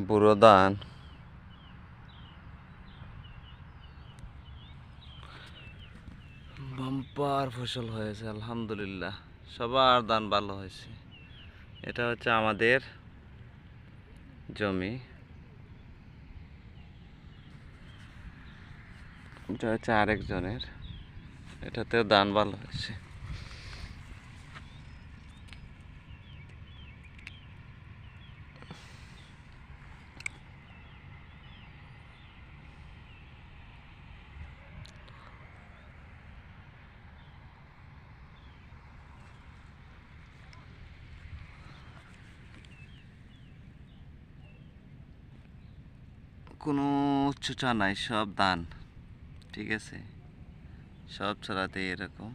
বুড়ো ধান বাম্পার ফসল হয়েছে আলহামদুলিল্লাহ, সবার ধান ভালো হয়েছে। এটা হচ্ছে আমাদের জমি, এটা হচ্ছে আরেকজনের, এটাতেও ধান ভালো হয়েছে। কোনো উচ্চতা নাই, সব ধান, ঠিক আছে, সব ছাড়াতে এরকম।